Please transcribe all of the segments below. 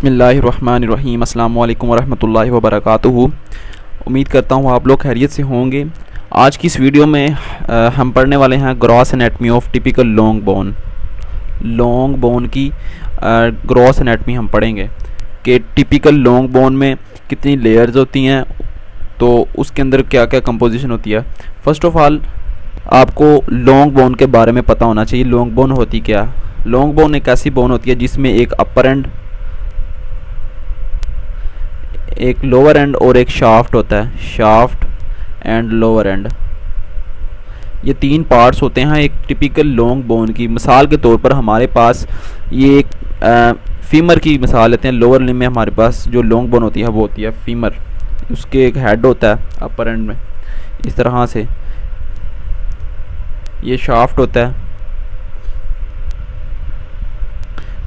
बिस्मिल्लाहिर्रहमानिर्रहीम अस्सलामु अलैकुम वरहमतुल्लाहि वबरकातुहू। उम्मीद करता हूँ आप लोग खैरियत से होंगे। आज की इस वीडियो में हम पढ़ने वाले हैं gross anatomy of typical long bone. Long bone की ग्रॉस एनाटमी हम पढ़ेंगे कि टिपिकल लॉन्ग बोन में कितनी लेयर्स होती हैं, तो उसके अंदर क्या क्या कंपोजिशन होती है। फ़र्स्ट ऑफ़ ऑल आपको लॉन्ग बोन के बारे में पता होना चाहिए। लॉन्ग बोन होती क्या? लॉन्ग बोन एक ऐसी बोन होती है जिसमें एक अपर एंड, एक लोअर एंड और एक शाफ्ट होता है। शाफ्ट एंड लोअर एंड, ये तीन पार्ट्स होते हैं एक टिपिकल लॉन्ग बोन की। मिसाल के तौर पर हमारे पास ये एक फीमर की मिसाल लेते हैं। लोअर लिम्ब में हमारे पास जो लॉन्ग बोन होती है वो होती है फीमर। उसके एक हेड होता है अपर एंड में इस तरह से, ये शाफ्ट होता है।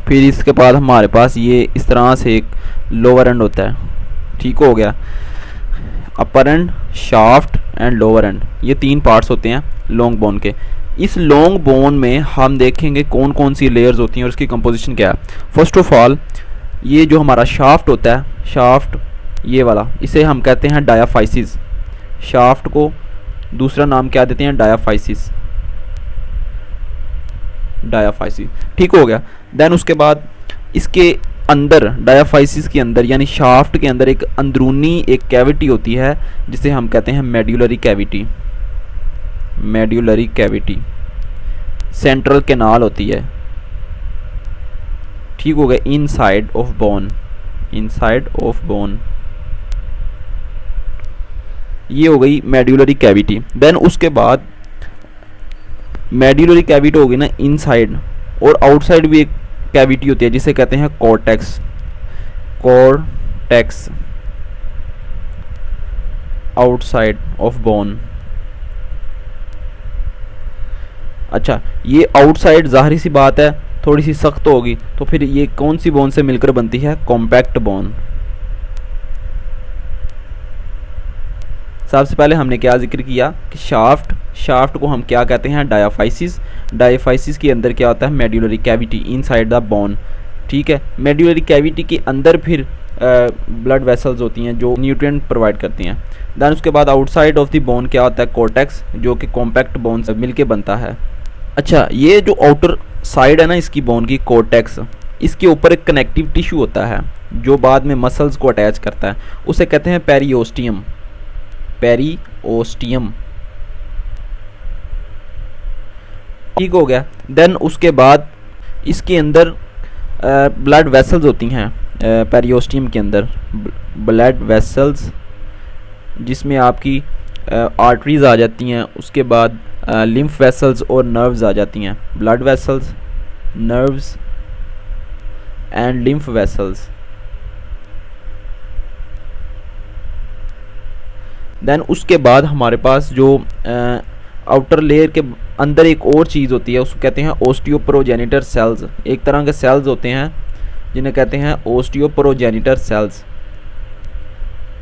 फिर इसके बाद हमारे पास ये इस तरह से एक लोअर एंड होता है। ठीक हो गया, upper end, shaft end lower end, ये तीन पार्ट्स होते हैं लॉन्ग बोन के। इस लॉन्ग बोन में हम देखेंगे कौन कौन सी लेयर्स होती हैं और उसकी कंपोजिशन क्या है। फर्स्ट ऑफ ऑल ये जो हमारा शाफ्ट होता है, शाफ्ट ये वाला, इसे हम कहते हैं डायाफाइसिस। शाफ्ट को दूसरा नाम क्या देते हैं? डायाफाइसिस। डायाफाइसिस, ठीक हो गया। देन उसके बाद इसके अंदर, डायाफाइसिस के अंदर यानी शाफ्ट के अंदर एक अंदरूनी एक कैविटी होती है जिसे हम कहते हैं medullary cavity. Medullary cavity, central canal होती है। ठीक हो गया, inside of bone, inside of bone, ये हो गई मेड्यूलरी कैविटी। देन उसके बाद मेड्यूलरी कैविटी होगी ना इनसाइड, और आउटसाइड भी एक कैविटी होती है जिसे कहते हैं cortex. Cortex outside of bone. अच्छा, ये आउटसाइड जाहिर सी बात है थोड़ी सी सख्त होगी, तो फिर ये कौन सी बोन से मिलकर बनती है? Compact bone. सबसे पहले हमने क्या जिक्र किया कि शाफ्ट, शाफ्ट को हम क्या कहते हैं? डायाफाइसिस। डायाफाइसिस के अंदर क्या होता है? Medullary cavity inside the bone. ठीक है, मेड्यूलरी कैविटी के अंदर फिर ब्लड वेसल्स होती हैं जो न्यूट्रिएंट प्रोवाइड करती हैं। देन उसके बाद आउटसाइड ऑफ द बोन क्या होता है? कॉर्टेक्स, जो कि कॉम्पैक्ट बोन से मिलके बनता है। अच्छा, ये जो आउटर साइड है ना इसकी बोन की, कॉर्टेक्स, इसके ऊपर एक कनेक्टिव टिश्यू होता है जो बाद में मसल्स को अटैच करता है, उसे कहते हैं पेरिओस्टियम। पेरिओस्टियम, ठीक हो गया। देन उसके बाद इसके अंदर ब्लड वेसल्स होती हैं पेरिओस्टियम के अंदर, ब्लड वेसल्स जिसमें आपकी आर्टरीज आ जाती हैं। उसके बाद लिम्फ वेसल्स और नर्व्स आ जाती हैं। Blood vessels, nerves and lymph vessels. Then उसके बाद हमारे पास जो आउटर लेयर के अंदर एक और चीज़ होती है उसको कहते हैं ओस्टियोप्रोजेनिटर सेल्स। एक तरह के सेल्स होते हैं जिन्हें कहते हैं ओस्टियोप्रोजेनिटर सेल्स।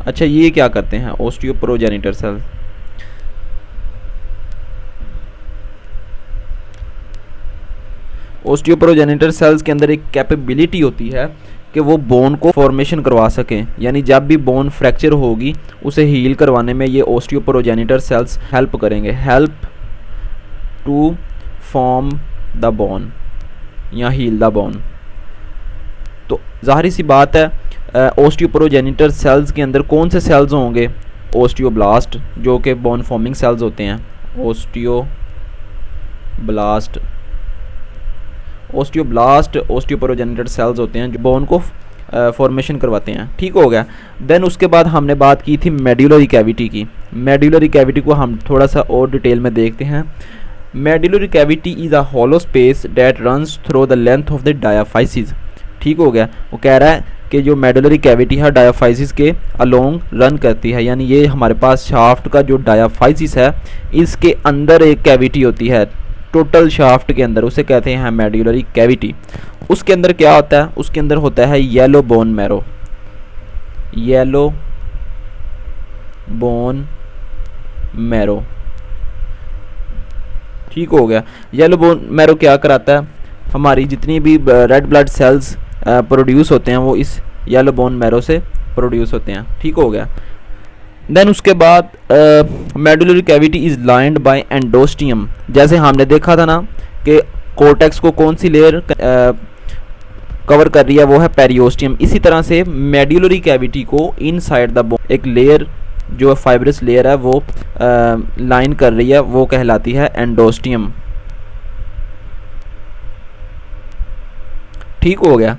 अच्छा, ये क्या करते हैं ओस्टियोप्रोजेनिटर सेल्स? ओस्टियोप्रोजेनिटर सेल्स के अंदर एक कैपेबिलिटी होती है कि वो बोन को फॉर्मेशन करवा सकें, यानी जब भी बोन फ्रैक्चर होगी उसे हील करवाने में ये ओस्टियोप्रोजेनिटर सेल्स हेल्प करेंगे। Help to form the bone या हील द बोन। तो जाहिर सी बात है ओस्टियोप्रोजेनिटर सेल्स के अंदर कौन से सेल्स होंगे? ओस्टियोब्लास्ट, जो कि बोन फॉर्मिंग सेल्स होते हैं। ओस्टियोब्लास्ट, ओस्टियोब्लास्ट ओस्टियोप्रोजेनिटर सेल्स होते हैं जो बोन को फॉर्मेशन करवाते हैं। ठीक हो गया। देन उसके बाद हमने बात की थी मेड्यूलरी कैविटी की। मेड्यूलरी कैविटी को हम थोड़ा सा और डिटेल में देखते हैं। Medullary cavity is a hollow space that runs through the length of the diaphysis. ठीक हो गया, वो कह रहा है कि जो मेडुलरी कैविटी है डायाफाइसिस के अलोंग रन करती है, यानी ये हमारे पास शाफ्ट का जो डायाफाइसिस है इसके अंदर एक कैविटी होती है टोटल शाफ्ट के अंदर, उसे कहते हैं मेडुलरी कैविटी। उसके अंदर क्या होता है? उसके अंदर होता है yellow bone marrow. Yellow bone marrow, ठीक हो गया। येलो बोन मैरो क्या कराता है? हमारी जितनी भी रेड ब्लड सेल्स प्रोड्यूस होते हैं वो इस येलो बोन मैरो से प्रोड्यूस होते हैं। ठीक हो गया। देन उसके बाद medullary cavity is lined by endosteum. जैसे हमने देखा था ना कि कोर्टेक्स को कौन सी लेयर कवर कर रही है, वो है पेरियोस्टियम। इसी तरह से मेडुलरी कैविटी को इनसाइड द बोन एक लेयर जो फाइब्रस लेयर है वो लाइन कर रही है, वो कहलाती है एंडोस्टियम। ठीक हो गया।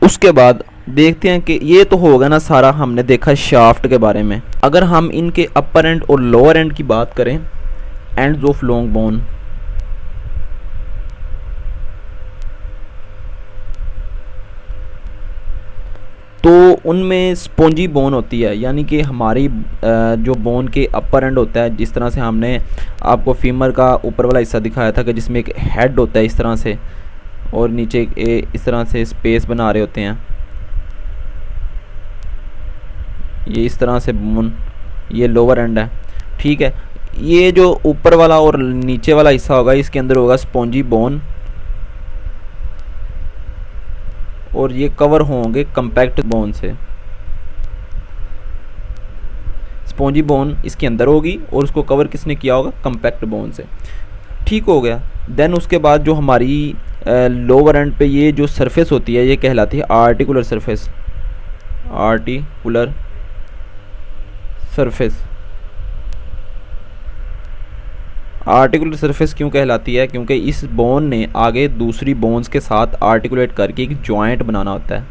उसके बाद देखते हैं कि ये तो होगा ना सारा हमने देखा शाफ्ट के बारे में। अगर हम इनके अपर एंड और लोअर एंड की बात करें, एंड्स ऑफ लॉन्ग बोन, तो उनमें स्पॉन्जी बोन होती है, यानी कि हमारी जो बोन के अपर एंड होता है, जिस तरह से हमने आपको फीमर का ऊपर वाला हिस्सा दिखाया था कि जिसमें एक हेड होता है इस तरह से, और नीचे इस तरह से स्पेस बना रहे होते हैं, ये इस तरह से बोन, ये लोअर एंड है। ठीक है। ये जो ऊपर वाला और नीचे वाला हिस्सा होगा इसके अंदर होगा स्पॉन्जी बोन, और ये कवर होंगे कम्पैक्ट बोन से। स्पॉन्जी बोन इसके अंदर होगी और उसको कवर किसने किया होगा, कम्पैक्ट बोन से। ठीक हो गया। देन उसके बाद जो हमारी लोअर एंड पे ये जो सरफेस होती है ये कहलाती है articular surface. Articular surface, articular surface क्यों कहलाती है, क्योंकि इस बोन ने आगे दूसरी बोन्स के साथ आर्टिकुलेट करके एक जॉइंट बनाना होता है।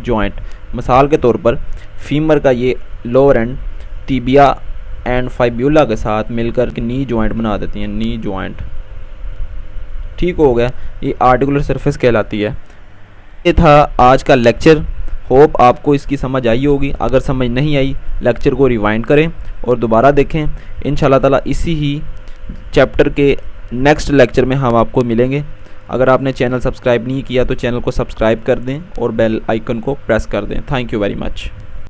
जॉइंट, मिसाल के तौर पर फीमर का ये लोअर एंड टिबिया एंड फाइब्यूला के साथ मिलकर के नी जॉइंट बना देती हैं, नी जॉइंट। ठीक हो गया। ये आर्टिकुलर सरफेस कहलाती है। ये था आज का लेक्चर। होप आपको इसकी समझ आई होगी। अगर समझ नहीं आई, लेक्चर को रिवाइंड करें और दोबारा देखें। इंशाल्लाह ताला इसी ही चैप्टर के नेक्स्ट लेक्चर में हम आपको मिलेंगे। अगर आपने चैनल सब्सक्राइब नहीं किया तो चैनल को सब्सक्राइब कर दें और बेल आइकन को प्रेस कर दें। Thank you very much.